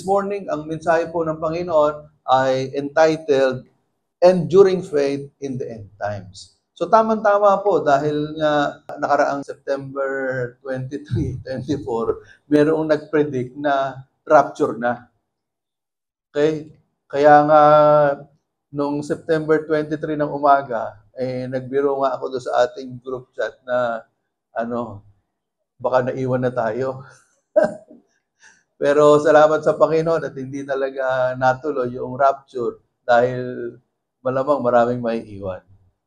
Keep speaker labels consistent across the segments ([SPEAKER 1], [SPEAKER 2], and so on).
[SPEAKER 1] this morning, ang mensahe po ng Panginoon ay entitled, Enduring Faith in the End Times. So tamang-tama po dahil nga nakaraang September 23, 24, mayroong nag-predict na rapture na. Okay? Kaya nga nung September 23 ng umaga, nagbiro nga ako doon sa ating group chat na baka naiwan na tayo. Pero salamat sa Panginoon at hindi talaga natuloy yung rapture dahil malamang maraming may iwan.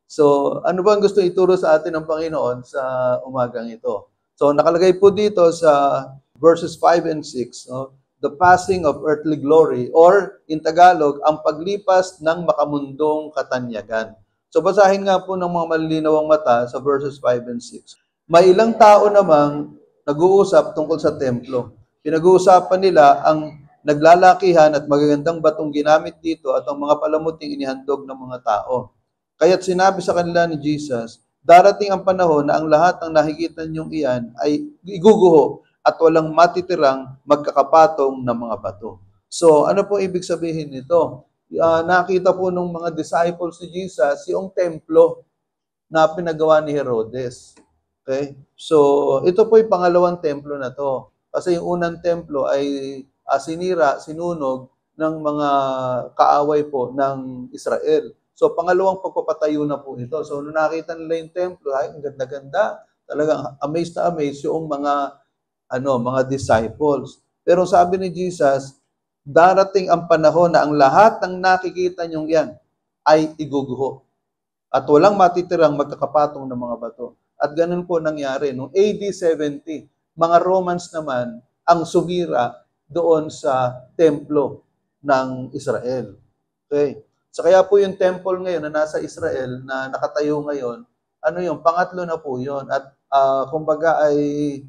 [SPEAKER 1] So, ano ba ang gusto ituro sa atin ng Panginoon sa umagang ito? So, nakalagay po dito sa verses 5 and 6, no? The passing of earthly glory, or in Tagalog, ang paglipas ng makamundong katanyagan. So, basahin nga po ng mga malilinawang mata sa verses 5 and 6. May ilang tao namang nag-uusap tungkol sa templo. Pinag-uusapan nila ang naglalakihan at magagandang batong ginamit dito at ang mga palamuting inihandog ng mga tao. Kaya't sinabi sa kanila ni Jesus, darating ang panahon na ang lahat ng nakikita niyong iyan ay iguguho at walang matitirang magkakapatong ng mga bato. So, ano po ibig sabihin nito? Nakita po ng mga disciples ni Jesus yung templo na pinagawa ni Herodes. Okay? So, ito po yung pangalawang templo na to. Kasi yung unang templo ay sinira, sinunog ng mga kaaway po ng Israel. So, pangalawang pagpapatayo na po ito. So, nung nakita nila yung templo, ay, ang ganda-ganda. Talagang amazed na amazed yung mga disciples. Pero sabi ni Jesus, darating ang panahon na ang lahat ng nakikita niyong yan ay iguguho. At walang matitirang magkakapatong ng mga bato. At ganun po nangyari. Noong AD 70, mga Romans naman ang sumira doon sa templo ng Israel. Okay? So kaya po yung temple ngayon na nasa Israel, na nakatayo ngayon, pangatlo na po yun. At kumbaga ay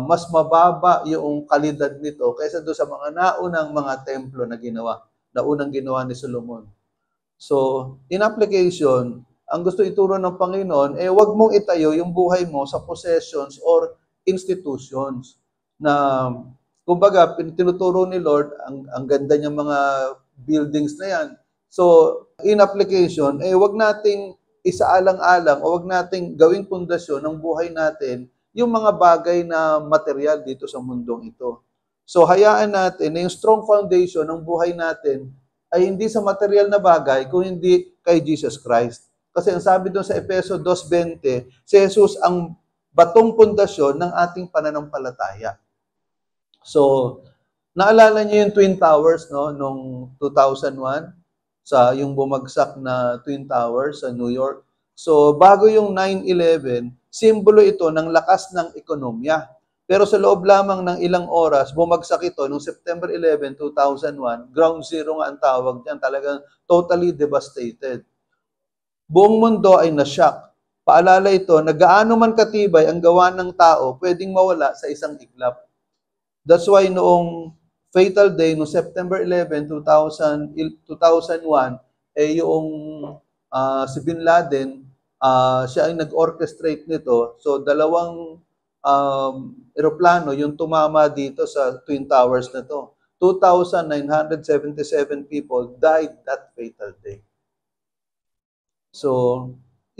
[SPEAKER 1] mas mababa yung kalidad nito kaysa doon sa mga naunang mga templo na unang ginawa ni Solomon. So, in application, ang gusto ituro ng Panginoon, wag mong itayo yung buhay mo sa possessions or institutions na, kumbaga, tinuturo ni Lord, ang ganda niyang mga buildings na yan. So, in application, wag nating isaalang-alang o wag nating gawing pundasyon ng buhay natin yung mga bagay na material dito sa mundong ito. So, hayaan natin na yung strong foundation ng buhay natin ay hindi sa material na bagay, kung hindi kay Jesus Christ. Kasi ang sabi doon sa Efeso 2:20, si Jesus ang batong pundasyon ng ating pananampalataya. So, naalala niyo yung Twin Towers, no, noong 2001, sa yung bumagsak na Twin Towers sa New York. So, bago yung 9/11, simbolo ito ng lakas ng ekonomiya. Pero sa loob lamang ng ilang oras, bumagsak ito noong September 11, 2001. Ground zero nga ang tawag diyan, talagang totally devastated. Buong mundo ay na-shock. Paalala ito na gaano man katibay ang gawa ng tao, pwedeng mawala sa isang iglap. That's why noong fatal day, no September 11, 2001, yung si Bin Laden, siya ay nag-orchestrate nito. So, dalawang eroplano yung tumama dito sa Twin Towers na to. 2,977 people died that fatal day. So,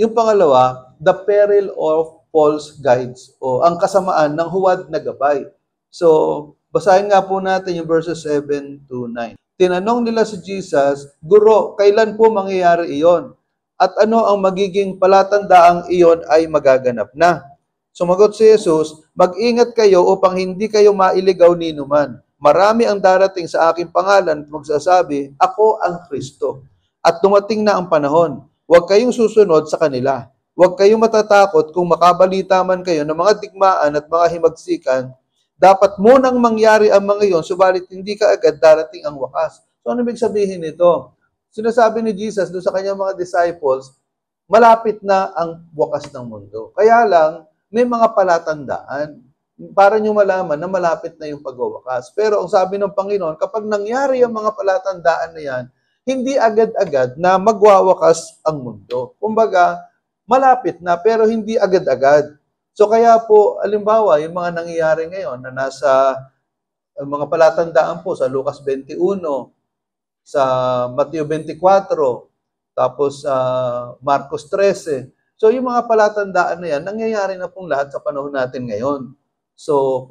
[SPEAKER 1] yung pangalawa, the peril of false guides, o ang kasamaan ng huwad na gabay. So, basahin nga po natin yung verses 7 to 9. Tinanong nila si Jesus, Guro, kailan po mangyayari iyon? At ano ang magiging palatandaang iyon ay magaganap na? Sumagot si Jesus, mag-ingat kayo upang hindi kayo mailigaw ni numan. Marami ang darating sa aking pangalan at magsasabi, Ako ang Kristo. At dumating na ang panahon. Huwag kayong susunod sa kanila. Huwag kayong matatakot kung makabalita man kayo ng mga digmaan at mga himagsikan. Dapat munang mangyari ang mga iyon, subalit hindi kaagad darating ang wakas. So ano ibig sabihin nito? Sinasabi ni Jesus doon sa kanyang mga disciples, malapit na ang wakas ng mundo. Kaya lang, may mga palatandaan para nyo malaman na malapit na yung pagwawakas. Pero ang sabi ng Panginoon, kapag nangyari ang mga palatandaan na yan, hindi agad-agad na magwawakas ang mundo. Kumbaga, malapit na pero hindi agad-agad. So kaya po, alimbawa, yung mga nangyayari ngayon na nasa ang mga palatandaan po sa Lucas 21, sa Mateo 24, tapos sa Marcos 13. So yung mga palatandaan na yan, nangyayari na pong lahat sa panahon natin ngayon. So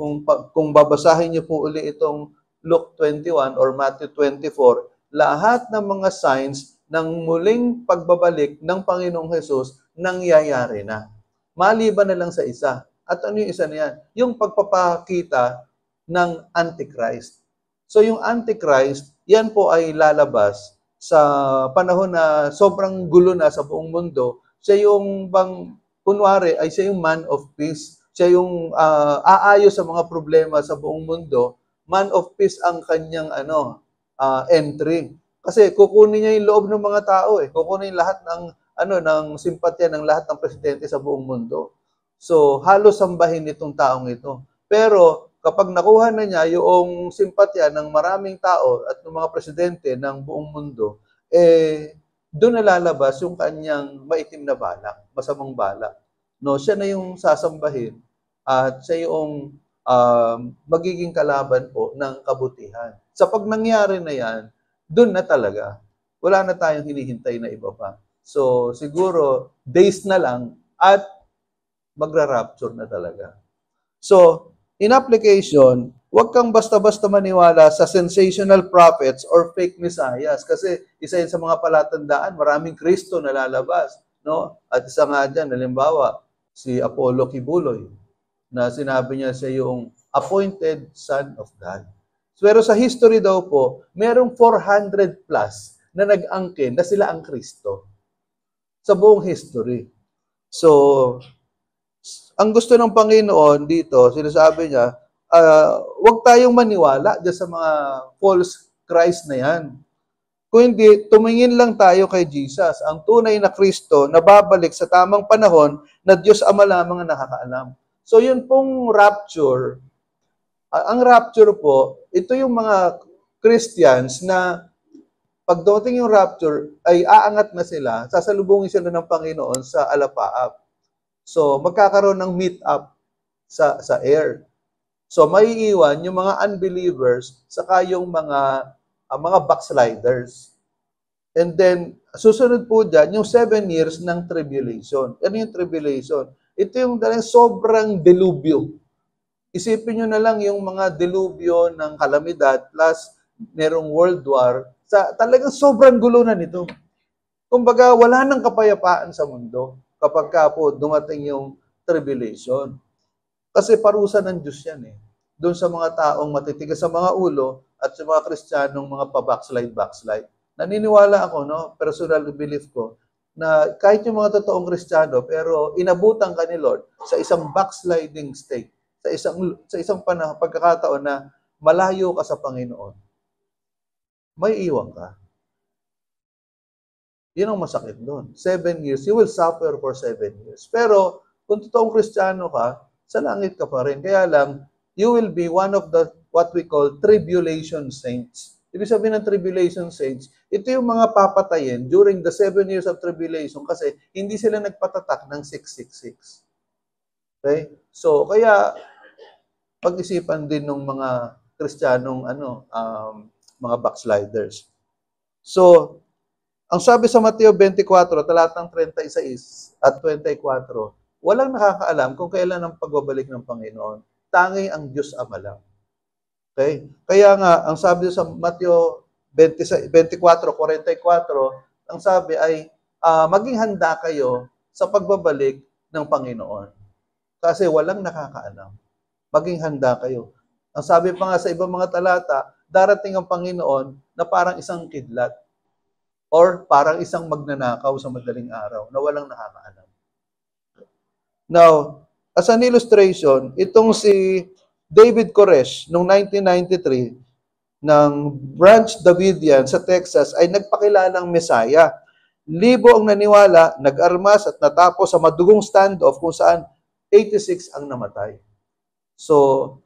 [SPEAKER 1] kung babasahin niyo po uli itong Luke 21 or Matthew 24, lahat ng mga signs ng muling pagbabalik ng Panginoong Hesus nangyayari na. Maliban na lang sa isa. At ano yung isa na yan? Yung pagpapakita ng Antichrist. So yung Antichrist, yan po ay lalabas sa panahon na sobrang gulo na sa buong mundo. Siya yung kunwari, ay siya yung man of peace. Siya yung aayos sa mga problema sa buong mundo. Man of peace ang kanyang entry. Kasi kukunin niya yung loob ng mga tao eh. Kukunin lahat ng simpatya ng lahat ng presidente sa buong mundo. So, halos sambahin itong taong ito. Pero kapag nakuha na niya yung simpatya ng maraming tao at ng mga presidente ng buong mundo, doon nalalabas yung kanyang maitim na balak, masamang balak. No, siya na yung sasambahin at siya yung magiging kalaban po ng kabutihan. Sa pag nangyari na yan, doon na talaga. Wala na tayong hinihintay na iba pa. So, siguro, days na lang at magra-rapture na talaga. So, in application, huwag kang basta-basta maniwala sa sensational prophets or fake messiahs kasi isa yun sa mga palatandaan, maraming Kristo na lalabas. No? At isa nga dyan, halimbawa, si Apollo Kibuloy, na sinabi niya siya yung appointed son of God. Pero sa history daw po, merong 400 plus na nag-angkin na sila ang Kristo sa buong history. So, ang gusto ng Panginoon dito, sinasabi niya, huwag tayong maniwala dyan sa mga false Christ na yan. Kung hindi, tumingin lang tayo kay Jesus, ang tunay na Kristo na babalik sa tamang panahon na Diyos Ama lamang ang nakakaalam. So yun pong rapture, ang rapture po, ito yung mga Christians na pag dumating yung rapture, ay aangat na sila, sasalubungin sila ng Panginoon sa alapaap. So, magkakaroon ng meet-up sa air. So, maiiwan yung mga unbelievers saka yung mga backsliders. And then, susunod po dyan, yung 7 years ng tribulation. Ano yung tribulation? Ito yung sobrang delubyo. Isipin nyo na lang yung mga delubyo ng kalamidad plus merong world war. Talagang sobrang gulo na nito. Kumbaga, wala nang kapayapaan sa mundo kapag ka po dumating yung tribulation. Kasi parusa ng Diyos yan eh. Doon sa mga taong matitigas sa mga ulo at sa mga Kristiyanong mga pa-backslide. Naniniwala ako, no, personal belief ko, na kahit yung mga totoong Kristiyano, pero inabutan ka ni Lord sa isang backsliding state, sa isang pagkakataon na malayo ka sa Panginoon, may iwan ka. Yun ang masakit doon. 7 years, you will suffer for 7 years. Pero, kung totoong Kristiyano ka, sa langit ka pa rin. Kaya lang, you will be one of the, what we call, tribulation saints. Ibig sabihin ng tribulation saints, ito yung mga papatayin during the 7 years of tribulation kasi hindi sila nagpatatak ng 666. Okay? So, kaya, pag-isipan din ng mga Kristiyanong, mga backsliders. So, ang sabi sa Mateo 24, talatang 36 at 24, walang nakakaalam kung kailan ang pagbabalik ng Panginoon. Tangi ang Diyos Ama lang. Okay? Kaya nga, ang sabi sa Mateo 24:44, ang sabi ay, maging handa kayo sa pagbabalik ng Panginoon. Kasi walang nakakaalam. Maging handa kayo. Ang sabi pa nga sa ibang mga talata, darating ang Panginoon na parang isang kidlat or parang isang magnanakaw sa madaling araw na walang nakakaalam. Now, as an illustration, itong si David Koresh noong 1993 ng Branch Davidian sa Texas ay nagpakilalang Messiah. Libo ang naniwala, nag-armas at natapos sa madugong standoff kung saan 86 ang namatay. So,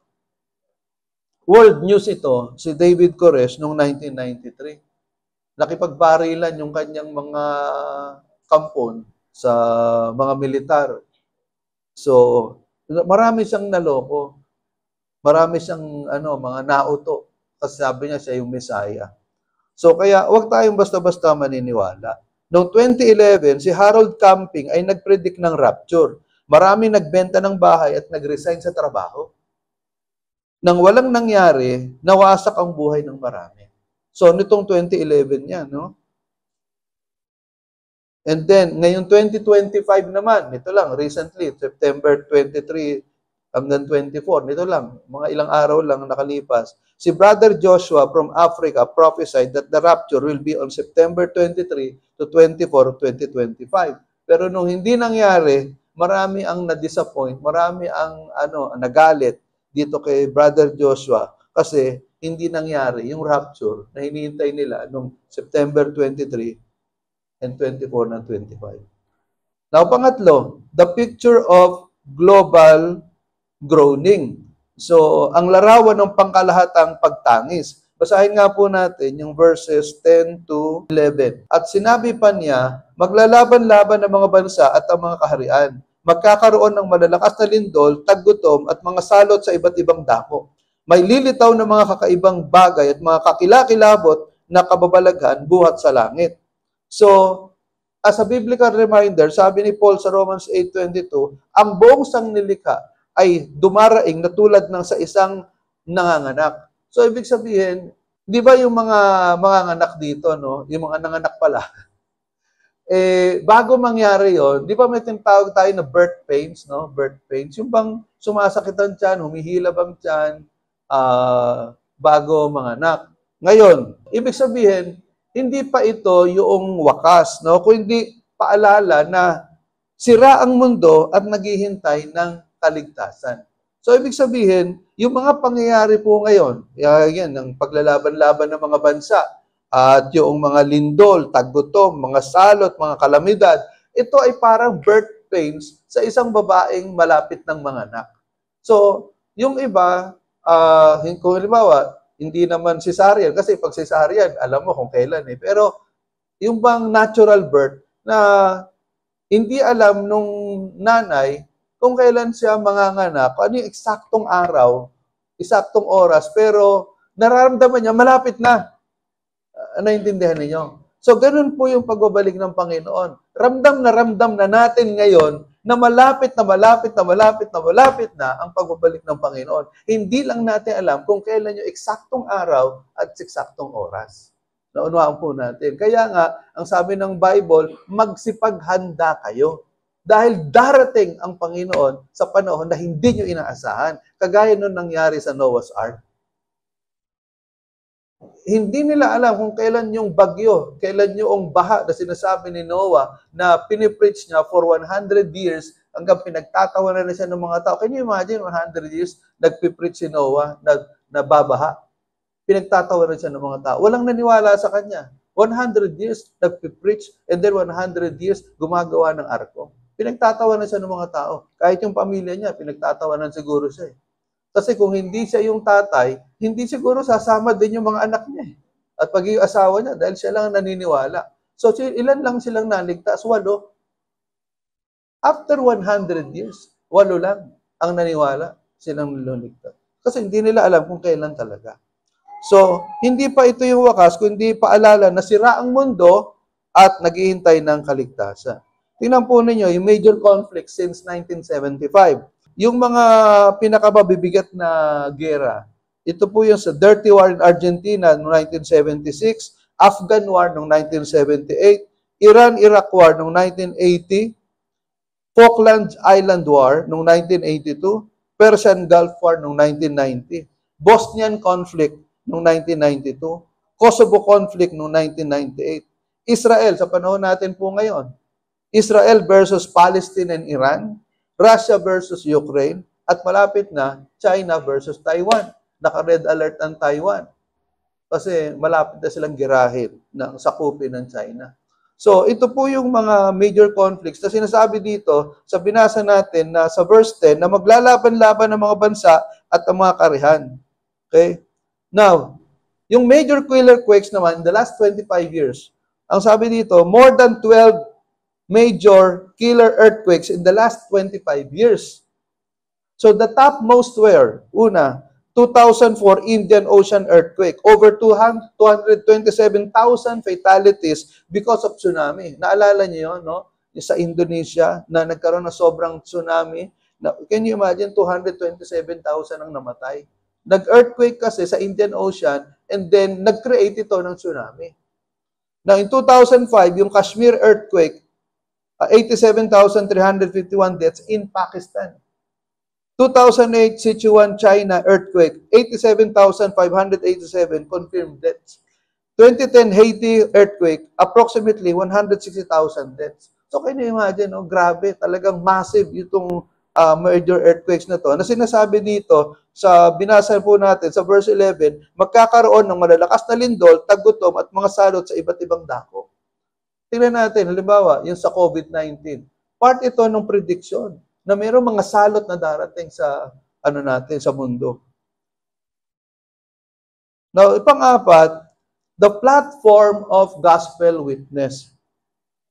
[SPEAKER 1] world news ito, si David Koresh noong 1993. Nakipagbarilan yung kanyang mga kampon sa mga militar. So, marami siyang naloko. Marami siyang mga nauto. Kasi sabi niya siya yung Messiah. So kaya wag tayong basta-basta maniniwala. Noong 2011, si Harold Camping ay nag-predict ng rapture. Marami nagbenta ng bahay at nag-resign sa trabaho. Nang walang nangyari, nawasak ang buhay ng marami. So nitong 2011 yan, no? And then, ngayong 2025 naman, ito lang, recently, September 23 hanggang 24, nito lang, mga ilang araw lang nakalipas, si Brother Joshua from Africa prophesied that the rapture will be on September 23 to 24 of 2025. Pero nung hindi nangyari, marami ang na-disappoint, marami ang nagalit dito kay Brother Joshua kasi hindi nangyari yung rapture na hinihintay nila nung September 23 and 24 ng 25. Now, pangatlo, the picture of global groaning. So, ang larawan ng pangkalahatang pagtangis. Basahin nga po natin yung verses 10 to 11. At sinabi pa niya, maglalaban-laban ng mga bansa at ang mga kaharian. Magkakaroon ng malalakas na lindol, taggutom at mga salot sa iba't ibang dako. May lilitaw na mga kakaibang bagay at mga kakilakilabot na kababalaghan buhat sa langit. So, as a biblical reminder, sabi ni Paul sa Romans 8:22, ang buong sangnilikha ay dumaraing na tulad ng sa isang nanganganak. So, ibig sabihin, di ba yung mga manganganak dito, no? Yung mga nanganak pala. Bago mangyari yon, di ba may tinatawag tayo na birth pains, no? Birth pains. Yung bang sumasakit ang tiyan, humihilab ang tiyan, bago manganak. Ngayon, ibig sabihin, hindi pa ito yung wakas, no? Kundi paalala na sira ang mundo at naghihintay ng kaligtasan. So, ibig sabihin, yung mga pangyayari po ngayon, yan, ang paglalaban-laban ng mga bansa, at yung mga lindol, taggutom, mga salot, mga kalamidad, ito ay parang birth pains sa isang babaeng malapit ng manganak. So, yung iba, kung halimbawa, hindi naman cesarean, kasi pag cesarean, alam mo kung kailan eh. Pero yung bang natural birth na hindi alam nung nanay kung kailan siya manganganak, ano yung eksaktong araw, eksaktong oras, pero nararamdaman niya, malapit na. Naintindihan ninyo? So, ganun po yung pagbabalik ng Panginoon. Ramdam na natin ngayon na malapit na ang pagbabalik ng Panginoon. Hindi lang natin alam kung kailan yung eksaktong araw at eksaktong oras. Naunawaan po natin. Kaya nga, ang sabi ng Bible, magsipaghanda kayo. Dahil darating ang Panginoon sa panahon na hindi nyo inaasahan. Kagaya nun nangyari sa Noah's Ark. Hindi nila alam kung kailan yung bagyo, kailan yung baha na sinasabi ni Noah na pinipreach niya for 100 years hanggang pinagtatawanan na siya ng mga tao. Can you imagine 100 years nagpipreach si Noah na babaha? Pinagtatawanan siya ng mga tao. Walang naniwala sa kanya. 100 years nagpipreach and then 100 years gumagawa ng arko. Pinagtatawanan siya ng mga tao. Kahit yung pamilya niya, pinagtatawanan siguro siya. Kasi kung hindi siya yung tatay, hindi siguro sasama din yung mga anak niya. At pag yung asawa niya, dahil siya lang naniniwala. So, ilan lang silang naligtas? 8. After 100 years, 8 lang ang naniwala silang naligtas. Kasi hindi nila alam kung kailan talaga. So, hindi pa ito yung wakas, kundi paalala na sira ang mundo at naghihintay ng kaligtasan. Tingnan po ninyo, yung major conflict since 1975. Yung mga pinakababibigat na gera, ito po yung sa Dirty War in Argentina noong 1976, Afghan War noong 1978, Iran-Iraq War noong 1980, Falkland Island War noong 1982, Persian Gulf War noong 1990, Bosnian Conflict noong 1992, Kosovo Conflict noong 1998, Israel sa panahon natin po ngayon, Israel versus Palestine and Iran, Russia versus Ukraine, at malapit na China versus Taiwan. Naka-red alert ang Taiwan. Kasi malapit na silang girahin ng sakupin ng China. So, ito po yung mga major conflicts na sinasabi dito sa binasa natin na sa verse 10 na maglalaban-laban ng mga bansa at ang mga karihan. Okay? Now, yung major killer quakes naman in the last 25 years, ang sabi dito, more than 12 major killer earthquakes in the last 25 years. So the topmost were, una, 2004 Indian Ocean earthquake. Over 227,000 fatalities because of tsunami. Naalala niyo yun, no? Sa Indonesia na nagkaroon ng sobrang tsunami. Can you imagine 227,000 ang namatay? Nag-earthquake kasi sa Indian Ocean and then nag-create ito ng tsunami. Now, in 2005, yung Kashmir earthquake, 87,351 deaths in Pakistan. 2008 Sichuan, China earthquake, 87,587 confirmed deaths. 2010 Haiti earthquake, approximately 160,000 deaths. So, can you imagine, no? Grabe, talagang massive itong major earthquakes na to. Na sinasabi dito, sa binasa po natin, sa verse 11, magkakaroon ng malalakas na lindol, tagutom at mga salot sa iba't ibang dako. Tingnan natin, halimbawa, yung sa COVID-19. Part ito ng prediction na mayroong mga salot na darating sa natin sa mundo. Now, pang-apat, the platform of gospel witness.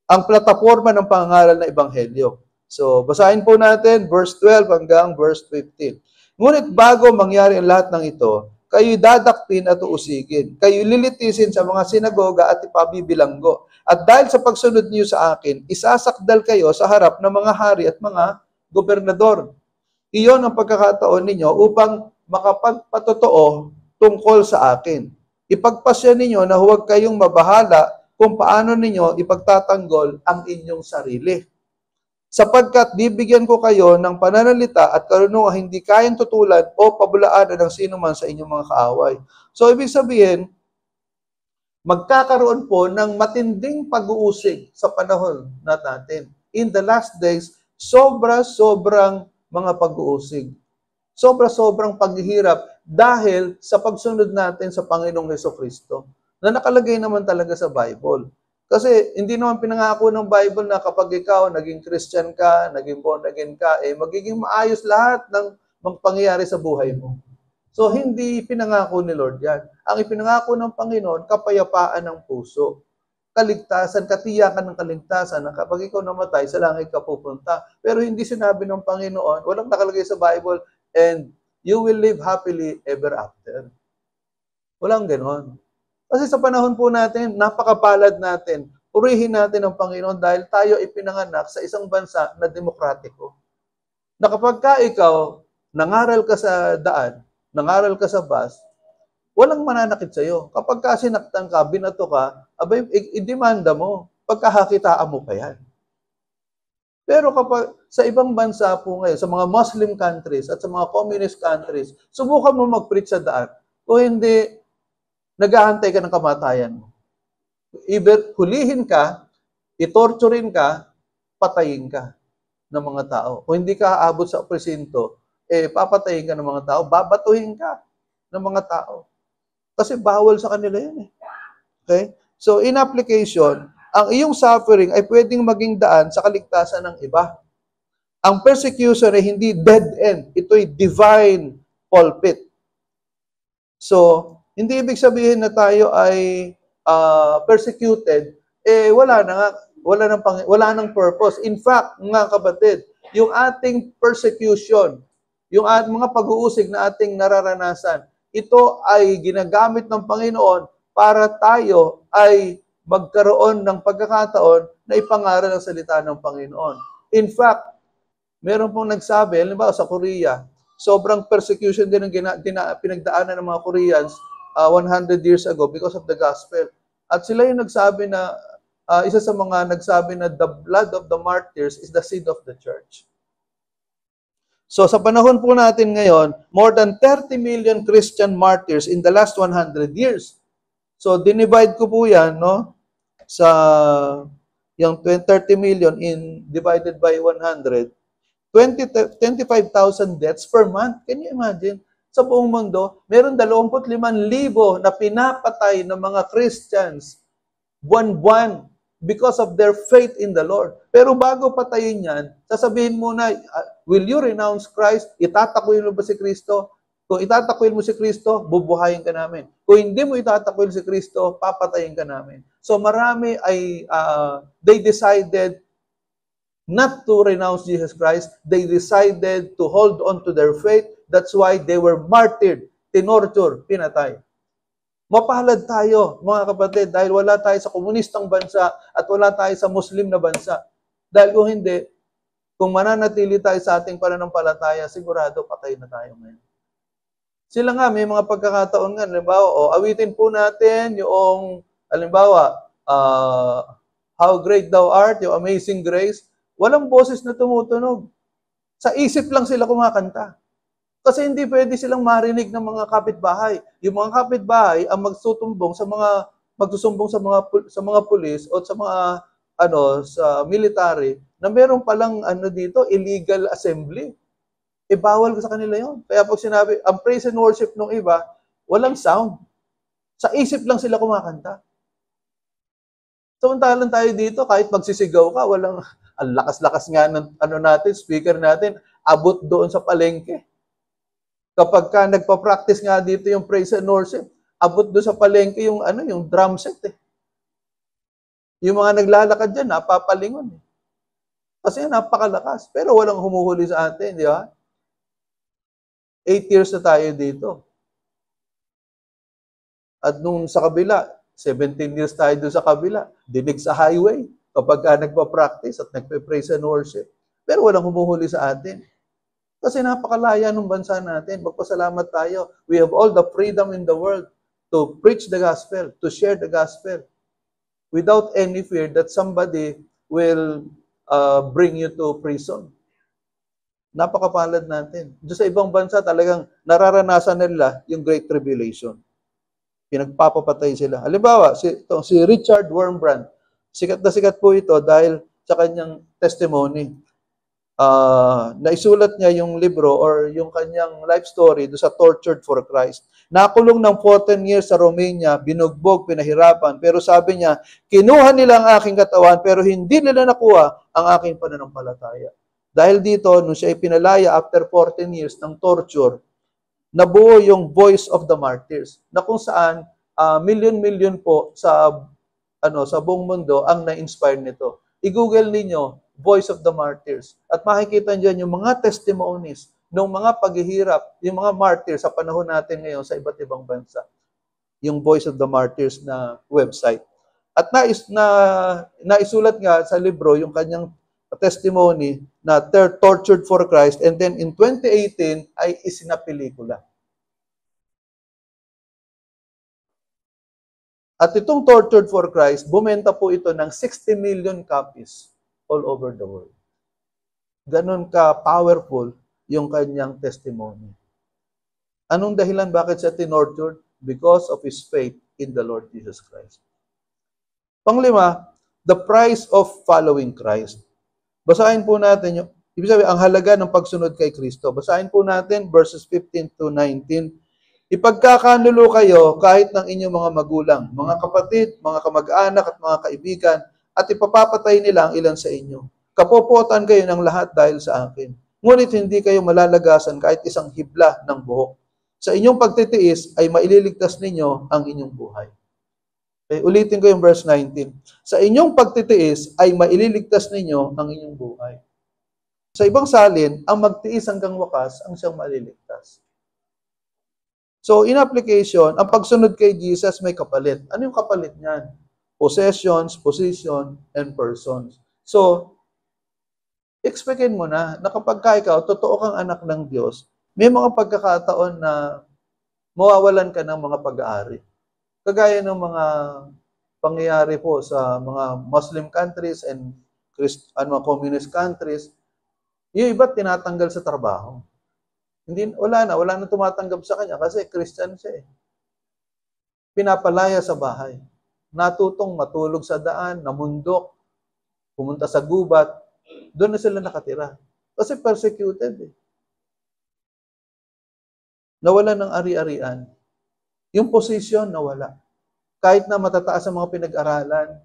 [SPEAKER 1] Ang plataforma ng pangaral na ebanghelyo. So, basahin po natin verse 12 hanggang verse 15. Ngunit bago mangyari ang lahat ng ito, kayo'y dadakpin at uusigin. Kayo'y lilitisin sa mga sinagoga at ipabibilanggo. At dahil sa pagsunod niyo sa akin, isasakdal kayo sa harap ng mga hari at mga gobernador. Iyon ang pagkakataon ninyo upang makapagpatotoo tungkol sa akin. Ipagpasya ninyo na huwag kayong mabahala kung paano ninyo ipagtatanggol ang inyong sarili. Sapagkat bibigyan ko kayo ng pananalita at karunungan hindi kayang tutulan o pabulaanan ng sino man sa inyong mga kaaway. So, ibig sabihin, magkakaroon po ng matinding pag-uusig sa panahon natin. In the last days, sobrang mga pag-uusig. Sobrang paghihirap dahil sa pagsunod natin sa Panginoong Hesukristo na nakalagay naman talaga sa Bible. Kasi hindi naman pinangako ng Bible na kapag ikaw naging Christian ka, naging born again ka, magiging maayos lahat ng pangyayari sa buhay mo. So, hindi pinangako ni Lord yan. Ang ipinangako ng Panginoon, kapayapaan ng puso. Kaligtasan, katiyakan ng kaligtasan na kapag ikaw namatay, sa langit ka pupunta. Pero hindi sinabi ng Panginoon, walang nakalagay sa Bible, and you will live happily ever after. Walang ganon. Kasi sa panahon po natin, napakapalad natin. Purihin natin ang Panginoon dahil tayo ipinanganak sa isang bansa na demokratiko. Na kapag ka ikaw, nangaral ka sa daan, nangaral ka sa bus, walang mananakit sa'yo. Kapag ka sinaktan ka, binato ka, abay, i-demanda mo. Pagkakakitaan mo pa yan. Pero kapag sa ibang bansa po ngayon, sa mga Muslim countries at sa mga communist countries, subukan mo mag-preach sa daan. Kung hindi, nag-aantay ka ng kamatayan mo. Either hulihin ka, itorturin ka, patayin ka ng mga tao. Kung hindi ka aabot sa presinto, papatayin ka ng mga tao, babatuhin ka ng mga tao. Kasi bawal sa kanila yun. Okay? So, in application, ang iyong suffering ay pwedeng maging daan sa kaligtasan ng iba. Ang persecution ay hindi dead end. Ito'y divine pulpit. So, hindi ibig sabihin na tayo ay persecuted, wala nang purpose. In fact, mga kapatid, yung ating persecution, yung mga pag-uusig na ating nararanasan, ito ay ginagamit ng Panginoon para tayo ay magkaroon ng pagkakataon na ipangaral ang salita ng Panginoon. In fact, meron pong nagsabi, halimbawa sa Korea, sobrang persecution din ang pinagdaanan ng mga Koreans 100 years ago because of the gospel. At sila yung nagsabi na, isa sa mga nagsabi na the blood of the martyrs is the seed of the church. So sa panahon po natin ngayon, more than 30 million Christian martyrs in the last 100 years. So dinivide ko po yan, no? Sa yung 30 million divided by 100, 25,000 deaths per month. Can you imagine? Sa buong mundo, meron 25,000 na pinapatay ng mga Christians buwan-buwan because of their faith in the Lord. Pero bago patayin yan, sasabihin muna, will you renounce Christ? Itatakwil mo ba si Kristo? Kung itatakwil mo si Kristo, bubuhayin ka namin. Kung hindi mo itatakwil si Kristo, papatayin ka namin. So marami ay, they decided not to renounce Jesus Christ. They decided to hold on to their faith. That's why they were martyred tinorture, pinatay. Mapalad tayo, mga kapatid, dahil wala tayo sa komunistang bansa at wala tayo sa Muslim na bansa. Dahil kung hindi, kung mananatili tayo sa ating pananampalataya, sigurado patay na tayo ngayon. Sila nga, may mga pagkakataon nga, halimbawa, awitin po natin yung, halimbawa, How Great Thou Art, yung Amazing Grace, walang boses na tumutunog. Sa isip lang sila kumakanta. Kasi hindi pwede silang marinig ng mga kapitbahay. Yung mga kapitbahay ang magsusumbong sa mga pulis o sa mga sa military na meron palang dito illegal assembly. Bawal sa kanila 'yon. Kaya pag sinabi, ang praise and worship ng iba, walang sound. Sa isip lang sila kumakanta. Samantalang tayo dito, kahit magsisigaw ka, walang, ang lakas-lakas nga ng natin, speaker natin, abot doon sa palengke. Kapag ka nagpa-practice nga dito yung praise and worship, abot doon sa palengke yung yung drum set eh. Yung mga naglalakad diyan, napapalingon eh. Kasi napakalakas, pero walang humuhuli sa atin, di ba? 8 years na tayo dito. At nung sa kabila, 17 years tayo doon sa kabila, dinig sa highway, kapag ka nagpa-practice at nagpe-praise and worship. Pero walang humuhuli sa atin. Kasi napakalaya ng bansa natin. Magpasalamat tayo. We have all the freedom in the world to preach the gospel, to share the gospel, without any fear that somebody will bring you to prison. Napakapalad natin. Doon sa ibang bansa, talagang nararanasan nila yung Great Tribulation. Pinagpapapatay sila. Halimbawa, si Richard Wurmbrand, sikat na sikat po ito dahil sa kanyang testimony. Naisulat niya yung libro or yung kanyang life story do sa Tortured for Christ. Nakulong ng 14 years sa Romania, binugbog, pinahirapan, pero sabi niya, kinuha nila ang aking katawan pero hindi nila nakuha ang aking pananampalataya. Dahil dito, nung siya ipinalaya after 14 years ng torture, nabuo yung Voice of the Martyrs, na kung saan milyon-milyon po sa buong mundo ang na-inspire nito. I-google ninyo, Voice of the Martyrs. At makikita niyo yung mga testimonies ng mga paghihirap, yung mga martyrs sa panahon natin ngayon sa iba't ibang bansa. Yung Voice of the Martyrs na website. At naisulat nga sa libro yung kanyang testimony na Tortured for Christ, and then in 2018 ay isinapelikula. At itong Tortured for Christ, bumenta po ito ng 60 million copies all over the world. Ganon ka-powerful yung kanyang testimony. Anong dahilan bakit siya tinortured? Because of his faith in the Lord Jesus Christ. Panglima, the price of following Christ. Basahin po natin yung, ibig sabihin, ang halaga ng pagsunod kay Kristo. Basahin po natin verses 15 to 19. Ipagkakanulo kayo kahit ng inyong mga magulang, mga kapatid, mga kamag-anak at mga kaibigan, at ipapapatay nila ang ilan sa inyo. Kapopotan kayo ng lahat dahil sa akin. Ngunit hindi kayo malalagasan kahit isang hibla ng buhok. Sa inyong pagtitiis ay maililigtas ninyo ang inyong buhay. Okay, ulitin ko yung verse 19. Sa inyong pagtitiis ay maililigtas ninyo ang inyong buhay. Sa ibang salin, ang magtiis hanggang wakas ang siyang maliligtas. So, in application, ang pagsunod kay Jesus may kapalit. Ano yung kapalit niyan? Possessions, position, and persons. So, expectin mo na kapag ikaw, totoo kang anak ng Diyos, may mga pagkakataon na mawawalan ka ng mga pag-aari. Kagaya ng mga pangyayari po sa mga Muslim countries and mga communist countries, yung iba tinatanggal sa trabaho. Wala na tumatanggap sa kanya kasi Christian siya eh. Pinapalaya sa bahay. Natutong matulog sa daan, namundok, pumunta sa gubat, doon na sila nakatira. Kasi persecuted eh. Nawala ng ari-arian. Yung position, nawala. Kahit na matataas ang mga pinag-aralan,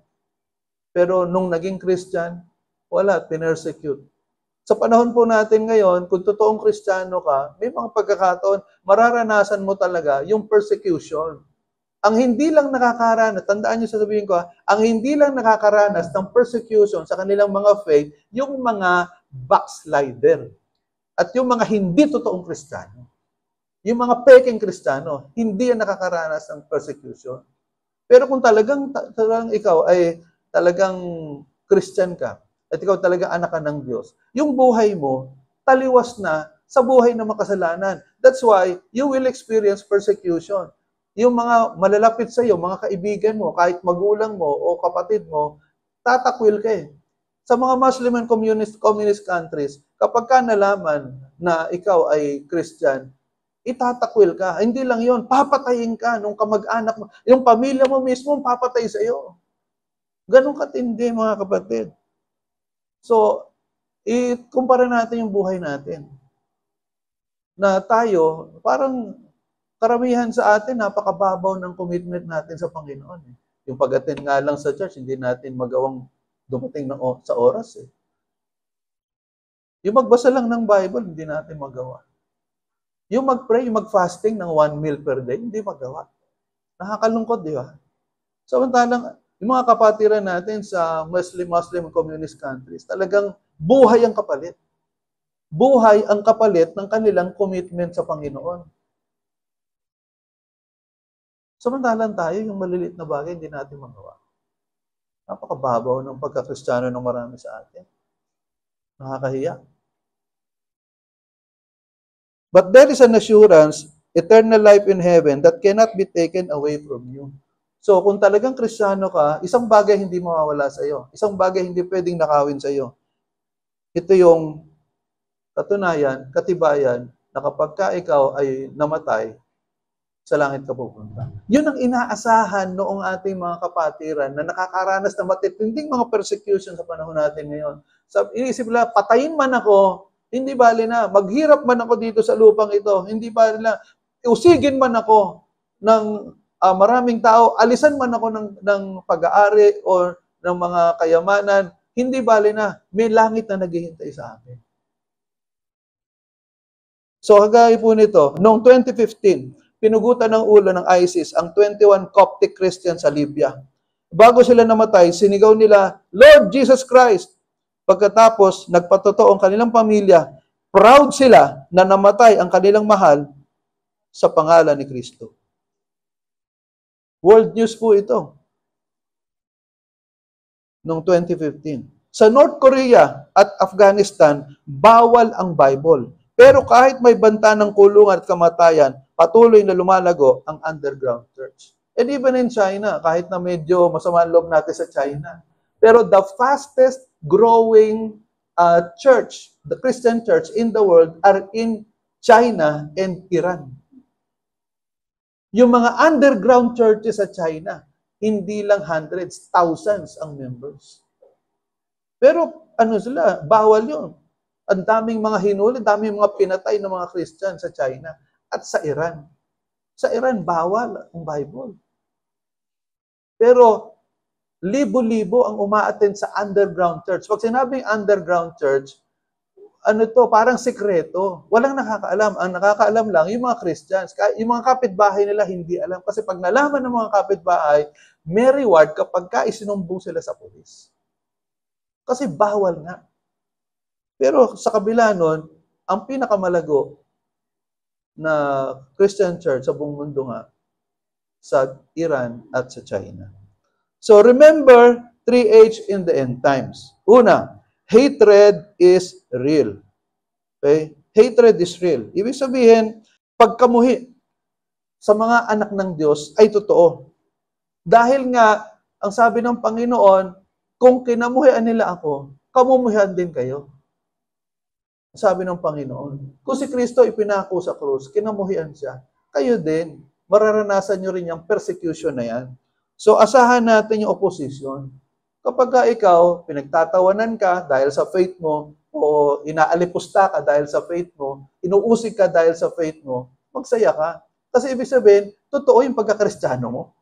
[SPEAKER 1] pero nung naging Christian, wala, pinersecute. Sa panahon po natin ngayon, kung totoong Kristiyano ka, may mga pagkakataon, mararanasan mo talaga yung persecution. Ang hindi lang nakakaranas, tandaan niyo sasabihin ko, ang hindi lang nakakaranas ng persecution sa kanilang mga faith, yung mga backslider at yung mga hindi totoong Kristiyano. Yung mga peking Kristiyano, hindi yan nakakaranas ng persecution. Pero kung talagang ikaw ay talagang Christian ka, at ikaw talagang anak ka ng Diyos, yung buhay mo, taliwas na sa buhay ng makasalanan. That's why you will experience persecution. Yung mga malalapit sa iyo, mga kaibigan mo, kahit magulang mo o kapatid mo, tatakwil ka eh. Sa mga Muslim and communist countries, kapag ka nalaman na ikaw ay Christian, itatakwil ka. Hindi lang yon, papatayin ka nung kamag-anak mo. Yung pamilya mo mismo, papatay sa iyo. Ganun katindi, mga kapatid. So, ikumpara natin yung buhay natin. Na tayo, parang karamihan sa atin, napakababaw ng commitment natin sa Panginoon. Yung pag-attend nga lang sa church, hindi natin magawang dumating sa oras. Yung magbasa lang ng Bible, hindi natin magawa. Yung mag-pray, yung mag-fasting ng 1 meal per day, hindi magawa. Nakakalungkot, di ba? Samantalang, yung mga kapatiran natin sa Muslim communist countries, talagang buhay ang kapalit. Buhay ang kapalit ng kanilang commitment sa Panginoon. Samantalang tayo, yung maliliit na bagay, hindi natin magawa. Napakababaw ng pagka-Kristiyano ng marami sa atin. Nakakahiya. But there is an assurance, eternal life in heaven that cannot be taken away from you. So, kung talagang Kristiyano ka, isang bagay hindi mawawala sa iyo. Isang bagay hindi pwedeng nakawin sa iyo. Ito yung katunayan, katibayan, na kapag ka ikaw ay namatay, sa langit ka pupunta. Yun ang inaasahan noong ating mga kapatiran na nakakaranas na matitinding mga persecution sa panahon natin ngayon. Iniisip nila, patayin man ako, hindi bali na. Maghirap man ako dito sa lupang ito, hindi bali na. Usigin man ako ng maraming tao, alisan man ako ng pag-aari o ng mga kayamanan, hindi bali na. May langit na naghihintay sa akin. So, kagaya po nito, noong 2015, pinugutan ng ulo ng ISIS ang 21 Coptic Christians sa Libya. Bago sila namatay, sinigaw nila, Lord Jesus Christ! Pagkatapos, nagpatotoo ang kanilang pamilya, proud sila na namatay ang kanilang mahal sa pangalan ni Kristo. World news po ito. Noong 2015. Sa North Korea at Afghanistan, bawal ang Bible. Pero kahit may banta ng kulungan at kamatayan, patuloy na lumalago ang underground church. And even in China, kahit na medyo masama ang loob natin sa China, pero the fastest growing church, the Christian church in the world are in China and Iran. Yung mga underground churches sa China, hindi lang hundreds, thousands ang members. Pero ano sila, bawal yun. Ang daming mga hinuli, daming mga pinatay ng mga Christian sa China at sa Iran. Sa Iran, bawal ang Bible. Pero libo-libo ang umaattend sa underground church. Pag sinabing underground church, ano to, parang sikreto. Walang nakakaalam. Ang nakakaalam lang, yung mga Christians. Yung mga kapitbahay nila, hindi alam. Kasi pag nalaman ng mga kapitbahay, may reward kapag isinumbong sila sa pulis. Kasi bawal nga. Pero sa kabila nun, ang pinakamalago na Christian church sa buong mundo nga, sa Iran at sa China. So remember, 3H in the end times. Una, hatred is real. Okay? Hatred is real. Ibig sabihin, pagkamuhi sa mga anak ng Diyos ay totoo. Dahil nga, ang sabi ng Panginoon, kung kinamuhian nila ako, kamumuhian din kayo. Sabi ng Panginoon, kung si Kristo ipinako sa krus, kinamuhian siya, kayo din, mararanasan nyo rin yung persecution na yan. So, asahan natin yung opposition. Kapag ikaw, pinagtatawanan ka dahil sa faith mo, o inaalipusta ka dahil sa faith mo, inuusig ka dahil sa faith mo, magsaya ka. Kasi ibig sabihin, totoo yung pagkakristyano mo.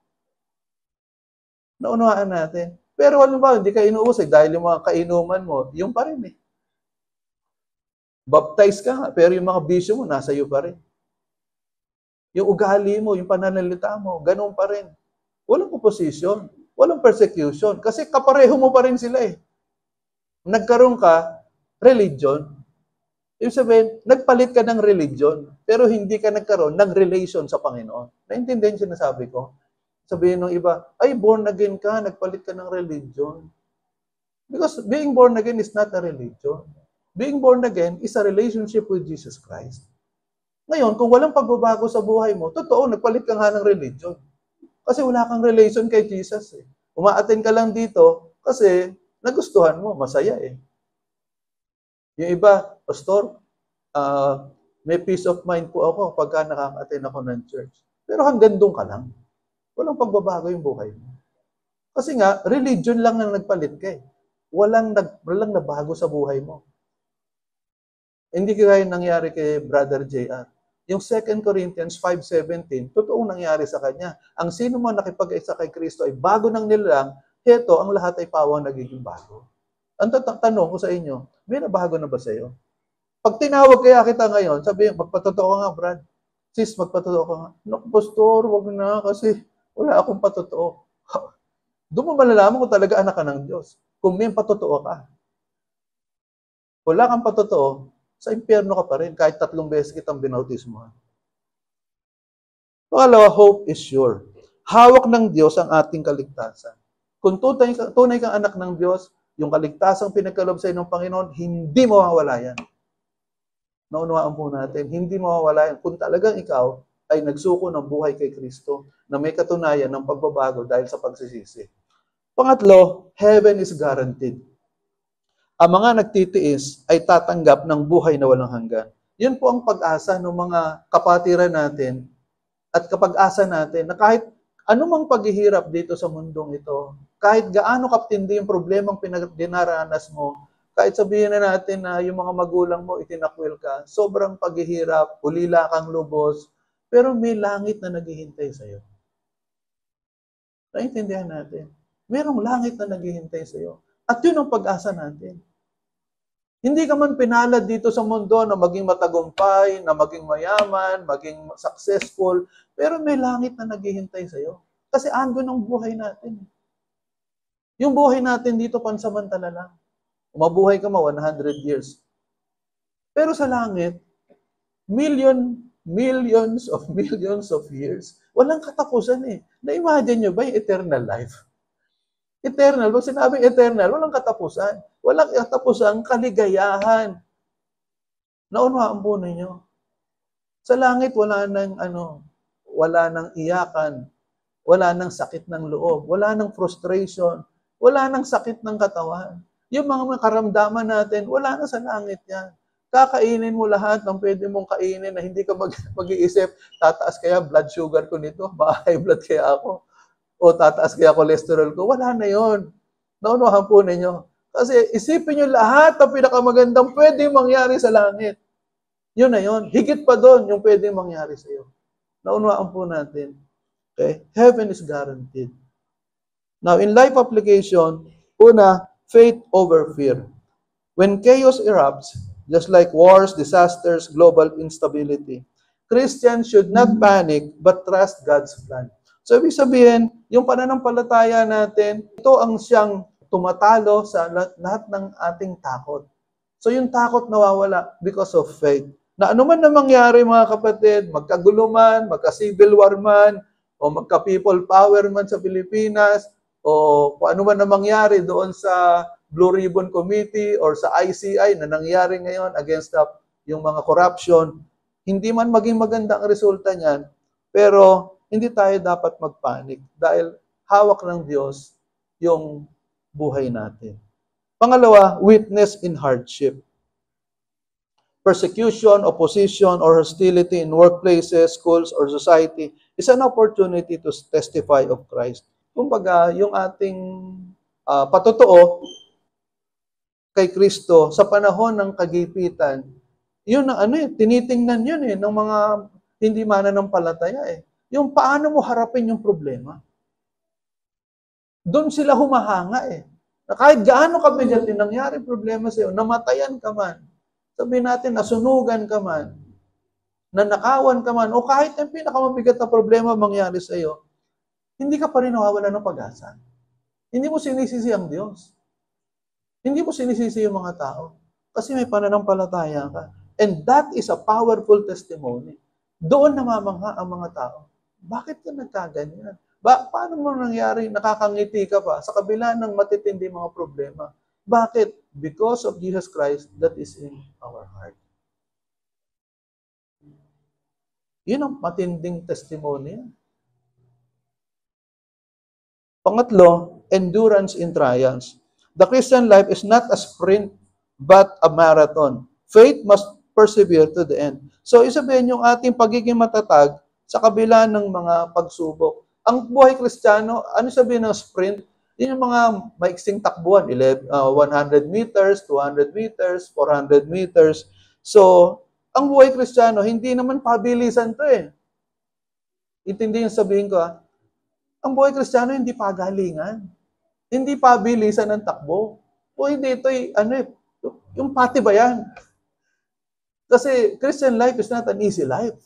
[SPEAKER 1] Naunawaan natin. Pero halimbawa, hindi ka inuusig dahil yung mga kainuman mo, yung pa rin eh. Baptize ka nga, pero yung mga bisyo mo, nasa iyo pa rin. Yung ugali mo, yung pananalita mo, ganun pa rin. Walang opposition, walang persecution, kasi kapareho mo pa rin sila eh. Nagkaroon ka, religion. Ibig sabihin, nagpalit ka ng religion, pero hindi ka nagkaroon ng relation sa Panginoon. Naintindihan yung sinasabi ko? Sabihin ng iba, ay, born again ka, nagpalit ka ng religion. Because being born again is not a religion. Being born again is a relationship with Jesus Christ. Ngayon, kung walang pagbabago sa buhay mo, totoo, nagpalit ka nga ng religion. Kasi wala kang relation kay Jesus. Uma-attend ka lang dito kasi nagustuhan mo, masaya eh. Yung iba, Pastor, may peace of mind po ako pagka nakaka-attend ako ng church. Pero hanggang doon ka lang. Walang pagbabago yung buhay mo. Kasi nga, religion lang ang nagpalit ka eh. Walang nabago sa buhay mo. Hindi kaya nangyari kay Brother JR. Yung 2 Corinthians 5:17, totoong nangyari sa kanya. Ang sino man nakipag-isa kay Kristo ay bago ng nilalang, heto, ang lahat ay pawang nagiging bago. Ang tanong ko sa inyo, may nabago na ba sa iyo? Pag tinawag kaya kita ngayon, sabihin, magpatotoo ka nga, Brad. Sis, magpatotoo ka nga. Naku, Pastor, wag na kasi wala akong patotoo. Doon mo malalaman kung talaga anak ka ng Diyos. Kung may patotoo ka. Wala kang patotoo, sa impyerno ka pa rin, kahit 3 beses kitang binautismo. Pangalawa, hope is sure. Hawak ng Diyos ang ating kaligtasan. Kung tunay kang anak ng Diyos, yung kaligtasang pinagkaloob sa ng Panginoon, hindi mawawala yan. Naunawaan po natin, hindi mawawala yan. Kung talagang ikaw ay nagsuko ng buhay kay Kristo, na may katunayan ng pagbabago dahil sa pagsisisi. Pangatlo, heaven is guaranteed. Ang mga nagtitiis ay tatanggap ng buhay na walang hanggan. Yun po ang pag-asa ng mga kapatiran natin at kapag-asa natin na kahit anumang paghihirap dito sa mundong ito, kahit gaano kaptindi yung problemang dinaranas mo, kahit sabihin na natin na yung mga magulang mo itinakwil ka, sobrang paghihirap, ulila kang lubos, pero may langit na naghihintay sa'yo. Naintindihan natin. Merong langit na naghihintay sa'yo. At yun ang pag-asa natin. Hindi ka man pinalad dito sa mundo na maging matagumpay, na maging mayaman, maging successful, pero may langit na naghihintay sa'yo. Kasi andun ang buhay natin. Yung buhay natin dito pansamantala lang. Mabuhay ka 100 years. Pero sa langit, millions of years. Walang katapusan eh. Na-imagine nyo ba yung eternal life? Eternal, pag sinabing eternal, walang katapusan. Walang katapusan, kaligayahan. Naunawaan po ninyo. Sa langit, wala nang iyakan, wala nang sakit ng loob, wala nang frustration, wala nang sakit ng katawan. Yung mga karamdaman natin, wala na sa langit yan. Kakainin mo lahat ng pwede mong kainin na hindi ka mag-iisip, tataas kaya blood sugar ko nito, baka high blood kaya ako. O tataas kaya cholesterol ko, wala na yon. Naunahan po ninyo. Kasi isipin nyo lahat ng pinakamagandang pwedeng mangyari sa langit. Yun na yun. Higit pa doon yung pwedeng mangyari sa iyo. Naunahan po natin. Okay? Heaven is guaranteed. Now, in life application, una, faith over fear. When chaos erupts, just like wars, disasters, global instability, Christians should not panic but trust God's plan. So, ibig sabihin, yung pananampalataya natin, ito ang siyang tumatalo sa lahat ng ating takot. So, yung takot nawawala because of faith. Na ano man na mangyari mga kapatid, magkagulo man, magka-civil war man, o magka-people power man sa Pilipinas, o kung ano man na mangyari doon sa Blue Ribbon Committee or sa ICI na nangyari ngayon against yung mga corruption, hindi man maging maganda ang resulta niyan, pero hindi tayo dapat magpanik dahil hawak ng Diyos yung buhay natin. Pangalawa, witness in hardship. Persecution, opposition, or hostility in workplaces, schools, or society is an opportunity to testify of Christ. Kumbaga, yung ating patotoo kay Kristo sa panahon ng kagipitan, yun ang tinitingnan yun ng mga hindi mananampalataya Yung paano mo harapin yung problema. Doon sila humahanga Na kahit gaano kabigat yung nangyari problema sa iyo, namatayan ka man, sabihin natin, nasunugan ka man, nanakawan ka man, o kahit yung pinakamabigat na problema mangyari sa iyo, hindi ka pa rin nawawala ng pag-asa. Hindi mo sinisisi ang Diyos. Hindi mo sinisisi yung mga tao. Kasi may pananampalataya ka. And that is a powerful testimony. Doon namamangha ang mga tao. Bakit ka nagkaganyan? Paano mo nangyari? Nakakangiti ka pa sa kabila ng matitindi mga problema. Bakit? Because of Jesus Christ that is in our heart. Yun ang matinding testimony. Pangatlo, endurance in trials. The Christian life is not a sprint, but a marathon. Faith must persevere to the end. So, isabihin yung ating pagiging matatag sa kabila ng mga pagsubok. Ang buhay Kristiyano, ano sabihin ng sprint? Yun yung mga maiksing takbuhan, 100 meters, 200 meters, 400 meters. So, ang buhay Kristiyano, hindi naman pabilisan to eh. Intindi yung sabihin ko ang buhay Kristiyano hindi pagalingan. Hindi pabilisan ng takbo. O hindi ito yung patibayan. Kasi Christian life is not an easy life.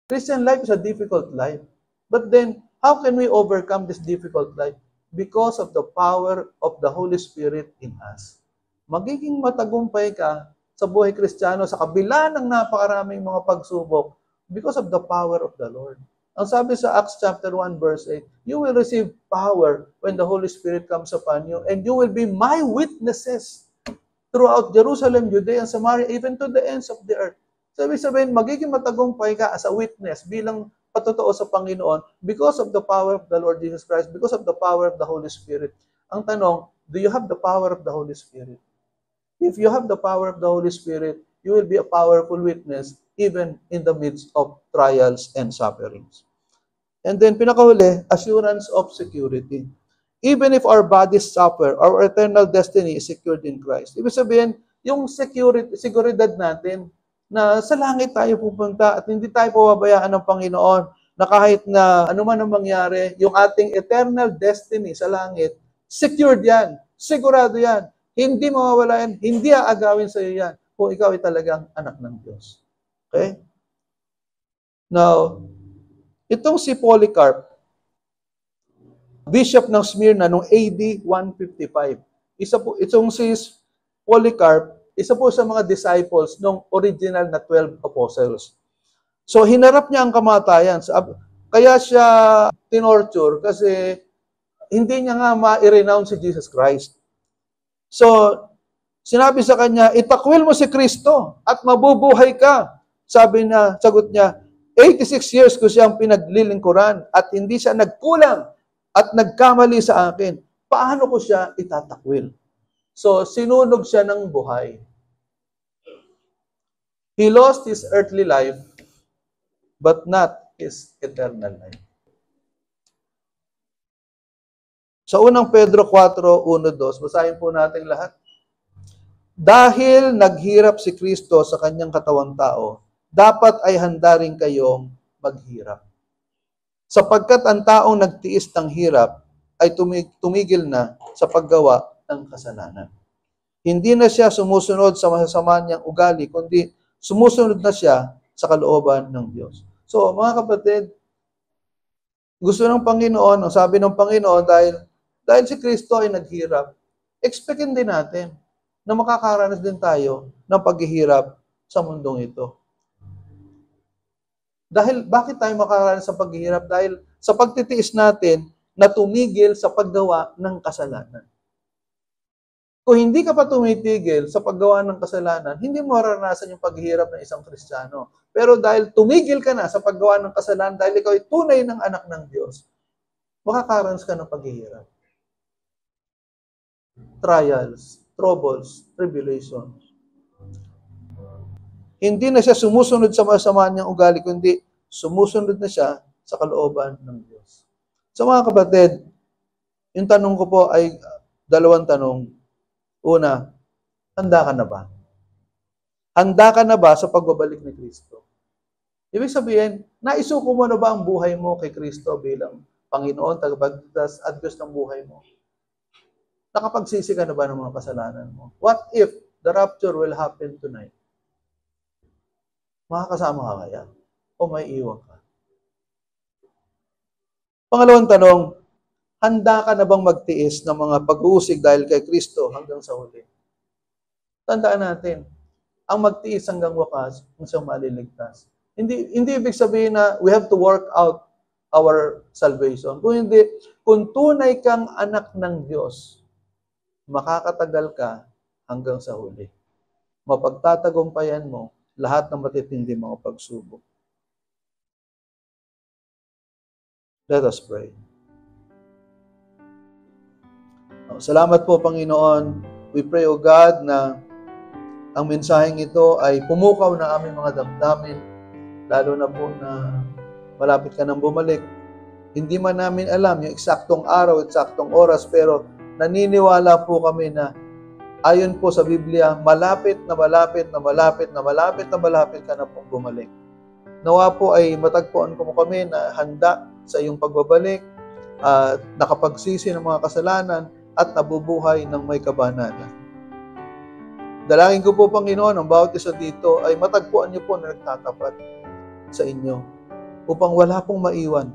[SPEAKER 1] Christian life is a difficult life. But then, how can we overcome this difficult life? Because of the power of the Holy Spirit in us. Magiging matagumpay ka sa buhay Kristiyano sa kabila ng napakaraming mga pagsubok because of the power of the Lord. Ang sabi sa Acts chapter 1 verse 8, you will receive power when the Holy Spirit comes upon you, and you will be my witnesses throughout Jerusalem, Judea, and Samaria, even to the ends of the earth. Sabihin, magiging matagumpay ka as a witness bilang patotoo sa Panginoon because of the power of the Lord Jesus Christ, because of the power of the Holy Spirit. Ang tanong, do you have the power of the Holy Spirit? If you have the power of the Holy Spirit, you will be a powerful witness even in the midst of trials and sufferings. And then, pinakahuli, assurance of security. Even if our bodies suffer, our eternal destiny is secured in Christ. Ibig sabihin, yung seguridad natin na sa langit tayo pupunta at hindi tayo pababayaan ng Panginoon na kahit na ano man ang mangyari, yung ating eternal destiny sa langit, secured yan. Sigurado yan. Hindi mawawala yan. Hindi aagawin sa iyo yan kung ikaw ay talagang anak ng Diyos. Okay? Now, itong si Polycarp, bishop ng Smyrna noong AD 155. Itong si Polycarp, isa po sa mga disciples ng original na 12 apostles. So, hinarap niya ang kamatayan. Kaya siya tinorture kasi hindi niya nga ma-renounce si Jesus Christ. So, sinabi sa kanya, itakwil mo si Kristo at mabubuhay ka. Sagot niya, 86 years ko siyang pinaglilingkuran at hindi siya nagkulang at nagkamali sa akin. Paano ko siya itatakwil? So, sinunog siya ng buhay. He lost his earthly life, but not his eternal life. Sa unang Pedro 4:1-2, basahin po natin lahat. Dahil naghirap si Kristo sa kanyang katawang tao, dapat ay handa rin kayong maghirap. Sapagkat ang taong nagtiis ng hirap ay tumigil na sa paggawa ng kasalanan. Hindi na siya sumusunod sa masasama niyang ugali, kundi sumusunod na siya sa kalooban ng Diyos. So, mga kapatid, gusto ng Panginoon, ang sabi ng Panginoon, dahil si Kristo ay naghirap, expectin din natin na makakaranas din tayo ng paghihirap sa mundong ito. Bakit tayo makakaranas sa paghihirap? Dahil sa pagtitiis natin na tumigil sa paggawa ng kasalanan. Kung hindi ka pa tumitigil sa paggawa ng kasalanan, hindi mo mararanasan yung paghihirap ng isang Kristiyano. Pero dahil tumigil ka na sa paggawa ng kasalanan, dahil ikaw ay tunay ng anak ng Diyos, makakaranas ka ng paghihirap. Trials, troubles, tribulations. Hindi na siya sumusunod sa masama niyang ugali, kundi sumusunod na siya sa kalooban ng Diyos. So mga kapatid, yung tanong ko po ay dalawang tanong. Una, handa ka na ba? Handa ka na ba sa pagbabalik ni Kristo? Ibig sabihin, naisuko mo na ba ang buhay mo kay Kristo bilang Panginoon, tagapagligtas at Diyos ng buhay mo? Nakapagsisi ka na ba ng mga kasalanan mo? What if the rapture will happen tonight? Makakasama ka kaya? O may iwan ka? Pangalawang tanong, handa ka na bang magtiis ng mga pag-uusig dahil kay Kristo hanggang sa huli? Tandaan natin, ang magtiis hanggang wakas kung siyang maliligtas. Hindi ibig sabihin na we have to work out our salvation. Kung hindi, kung tunay kang anak ng Diyos, makakatagal ka hanggang sa huli. Mapagtatagumpayan mo lahat ng matitindi mga pagsubok. Let us pray. Salamat po, Panginoon. We pray, O God, na ang mensaheng ito ay pumukaw na aming mga damdamin, lalo na po na malapit ka nang bumalik. Hindi man namin alam yung eksaktong araw, eksaktong oras, pero naniniwala po kami na ayon po sa Biblia, malapit na malapit na malapit na malapit na malapit ka na pong bumalik. Nawa po ay matagpuan ko mo kami na handa sa iyong pagbabalik, at nakapagsisi ng mga kasalanan at nabubuhay ng may kabanalan. Dalangin ko po, Panginoon, ang bawat isa dito ay matagpuan niyo po na nagtatapat sa inyo upang wala pong maiwan.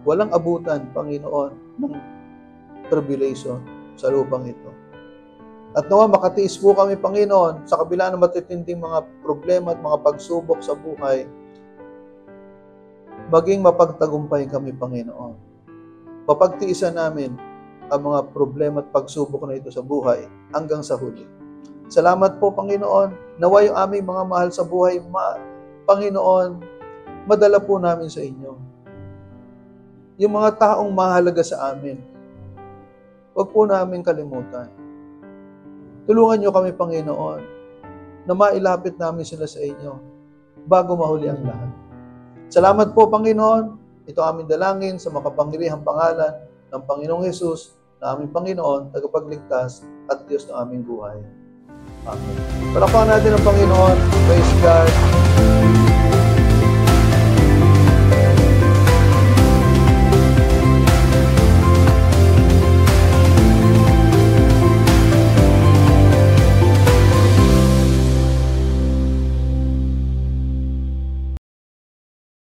[SPEAKER 1] Walang abutan, Panginoon, ng tribulation sa lupang ito. At nawa makatiis po kami, Panginoon, sa kabila ng matitinding mga problema at mga pagsubok sa buhay, maging mapagtagumpay kami, Panginoon. Mapagtiisan namin ang mga problema at pagsubok na ito sa buhay hanggang sa huli. Salamat po, Panginoon. Nawa yung aming mga mahal sa buhay, Panginoon, madala po namin sa inyo. Yung mga taong mahalaga sa amin, huwag po namin kalimutan. Tulungan niyo kami, Panginoon, na mailapit namin sila sa inyo bago mahuli ang lahat. Salamat po, Panginoon. Ito aming dalangin sa makapangyarihang pangalan ng Panginoong Hesus, na aming Panginoon, tagapagligtas at Diyos ng aming buhay. Amen. Palakpakan natin ang Panginoon. Praise God.